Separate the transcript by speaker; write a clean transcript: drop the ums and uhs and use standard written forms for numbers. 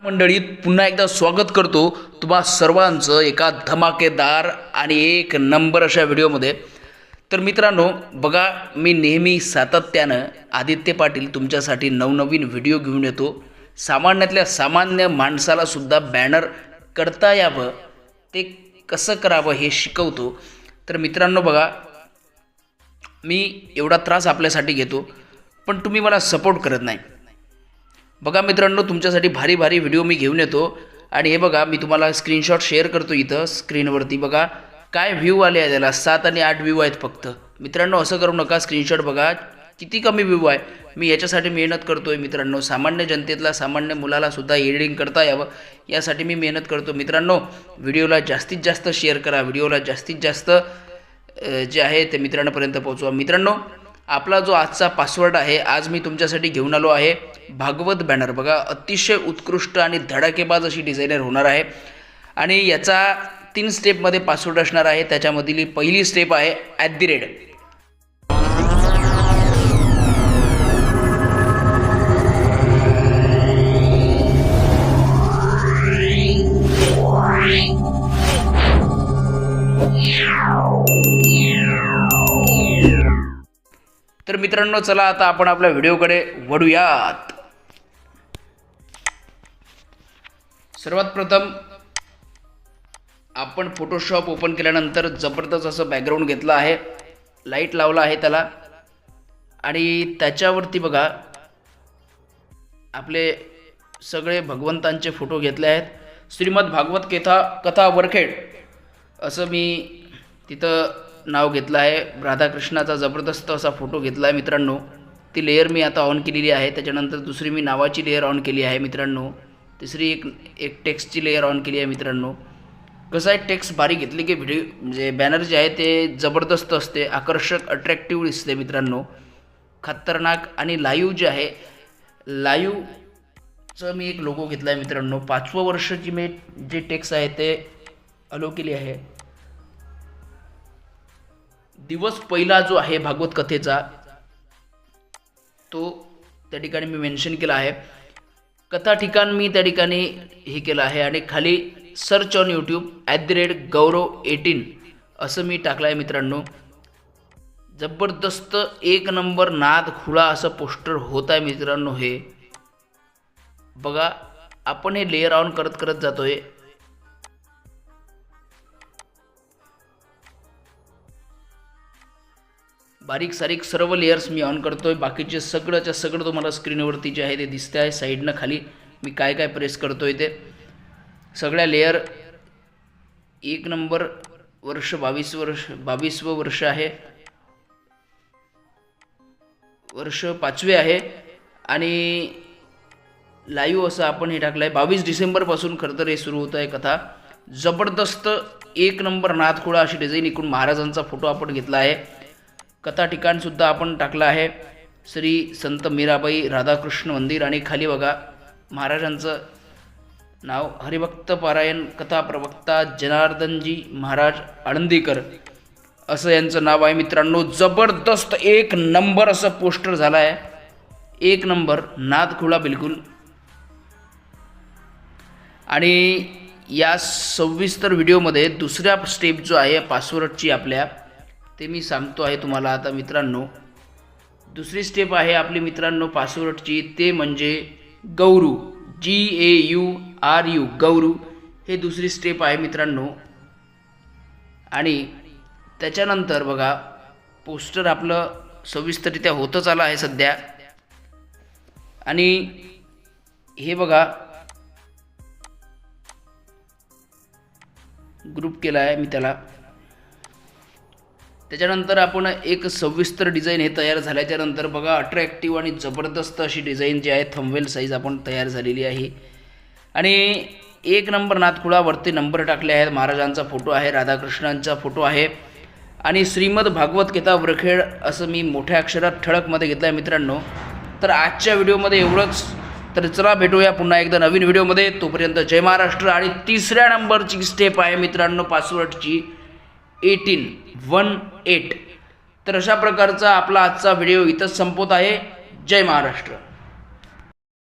Speaker 1: मंडळीत पुन्हा एकदा स्वागत करतो तुम्हा सर्वांचं एका धमाकेदार आणि एक नंबर अशा व्हिडिओमध्ये। तर मित्रांनो बघा, मी नेहमी सातत्यानं आदित्य पाटील तुमच्यासाठी नवनवीन व्हिडिओ घेऊन येतो। सामान्यातल्या सामान्य माणसाला सुद्धा बॅनर करता यावं ते कसं करावं हे शिकवतो। तर मित्रांनो बघा, मी एवढा त्रास आपल्यासाठी घेतो पण तुम्ही मला सपोर्ट करत नाही। बघा मित्रांनो, तुमच्यासाठी भारी भारी व्हिडिओ मी घेऊन येतो आणि हे बघा, मी तुम्हाला स्क्रीनशॉट शेअर करतो इथं स्क्रीनवरती। बघा काय व्ह्यू आले आहे, त्याला 7 आणि 8 व्ह्यू आहेत फक्त। मित्रांनो असं करू नका, स्क्रीनशॉट बघा किती कमी व्ह्यू आहे। मी याच्यासाठी मेहनत करतोय मित्रांनो, सामान्य जनतेतला सामान्य मुलाला सुद्धा एडिटिंग करता यावं यासाठी मी मेहनत करतो। मित्रांनो व्हिडिओला जास्तीत जास्त शेअर करा, व्हिडिओला जास्तीत जास्त जे आहे ते मित्रांपर्यंत पोहोचवा। मित्रांनो आपला जो आजचा पासवर्ड आहे, आज मी तुमच्यासाठी घेऊन आलो आहे भागवत बॅनर। बघा अतिशय उत्कृष्ट आणि धडाकेबाज अशी डिझायनर होणार आहे आणि याचा 3 स्टेपमध्ये पासवर्ड असणार आहे। त्याच्यामधली पहिली स्टेप आहे @. तर मित्रांनो चला आता आपण आपल्या व्हिडिओकडे वळूयात। सर्वात प्रथम आपण फोटोशॉप ओपन केल्यानंतर जबरदस्त असं बॅकग्राऊंड घेतलं आहे, लाईट लावला आहे त्याला आणि त्याच्यावरती बघा आपले सगळे भगवंतांचे फोटो घेतले आहेत। श्रीमद भागवत कथा वरखेड असं मी तिथं नाव घेतलं आहे। राधाकृष्णाचा जबरदस्त असा फोटो घेतला आहे मित्रांनो। ती लेयर मी आता ऑन केलेली आहे। त्याच्यानंतर दुसरी मी नावाची लेयर ऑन केली आहे मित्रांनो। तिसरी एक टेक्स्टची लेयर ऑन केली आहे मित्रांनो। कसं आहे, टेक्स्ट बारीक घेतली की व्हिडिओ म्हणजे बॅनर जे आहे ते जबरदस्त असते, आकर्षक अट्रॅक्टिव्ह दिसते मित्रांनो, खतरनाक। आणि लाईव्ह जे आहे, लाईव्हचं मी एक लोगो घेतला आहे मित्रांनो। 5वं वर्षाची मी जे टेक्स्ट आहे ते अलो केली आहे। दिवस पहिला जो आहे भागवत कथेचा तो त्या ठिकाणी मी मेन्शन केला आहे। कथा ठिकाण मी त्या ठिकाणी हे केलं आहे आणि खाली सर्च ऑन यूट्यूब @गौरव18 असं मी टाकलं आहे मित्रांनो। जबरदस्त एक नंबर नाद खुळा असं पोस्टर होत आहे मित्रांनो। हे बघा, आपण हे लेयर ऑन करत जातोय। बारीक सारीक सर्व लेयर्स मी ऑन करतोय। बाकीचे सगळंच्या सगळं तुम्हाला स्क्रीनवरती जे आहे ते दिसते आहे। साईडनं खाली मी काय काय प्रेस करतोय ते सगळ्या लेयर। एक नंबर वर्ष 22वं वर्ष आहे, वर्ष 5वे आहे आणि लाईव्ह असं आपण हे टाकलं आहे। 22 डिसेंबरपासून खरं तर हे सुरू होत आहे कथा। जबरदस्त एक नंबर नादखुळा अशी डिझाईन इकडून महाराजांचा फोटो आपण घेतला आहे। कथा ठिकाणसुद्धा आपण टाकलं आहे श्री संत मीराबाई राधाकृष्ण मंदिर आणि खाली बघा महाराजांचं नाव हरिभक्त पारायण कथा प्रवक्ता जनार्दनजी महाराज आळंदीकर असं यांचं नाव आहे मित्रांनो। जबरदस्त एक नंबर असं पोस्टर झालं आहे, एक नंबर नादखुळा बिलकुल। आणि या सविस्तर व्हिडिओमध्ये दुसऱ्या स्टेप जो आहे पासवर्डची आपल्या ते मी सांगतो आहे तुम्हाला आता मित्रांनो। दुसरी स्टेप आहे आपली मित्रांनो पासवर्डची, ते म्हणजे गौरू, GAURU गौरू हे दुसरी स्टेप आहे मित्रांनो। आणि त्याच्यानंतर बघा पोस्टर आपलं सविस्तररित्या होतच आलं आहे सध्या। आणि हे बघा ग्रुप केला आहे मी त्याला। त्याच्यानंतर आपण एक सविस्तर डिझाईन हे तयार झाल्याच्यानंतर बघा अट्रॅक्टिव्ह आणि जबरदस्त अशी डिझाईन जी आहे थंबनेल साईज आपण तयार झालेली आहे। आणि एक नंबर नादखुळावरती नंबर टाकले आहेत, महाराजांचा फोटो आहे, राधाकृष्णांचा फोटो आहे आणि श्रीमद भागवत कथा वरखेड असं मी मोठ्या अक्षरात ठळकमध्ये घेतलं आहे मित्रांनो। तर आजच्या व्हिडिओमध्ये एवढंच। तर चला भेटूया पुन्हा एकदा नवीन व्हिडिओमध्ये, तोपर्यंत जय महाराष्ट्र। आणि तिसऱ्या नंबरची स्टेप आहे मित्रांनो पासवर्डची 1818। तर अशा प्रकारचा आपला आजचा व्हिडिओ इथंच संपवत आहे। जय महाराष्ट्र।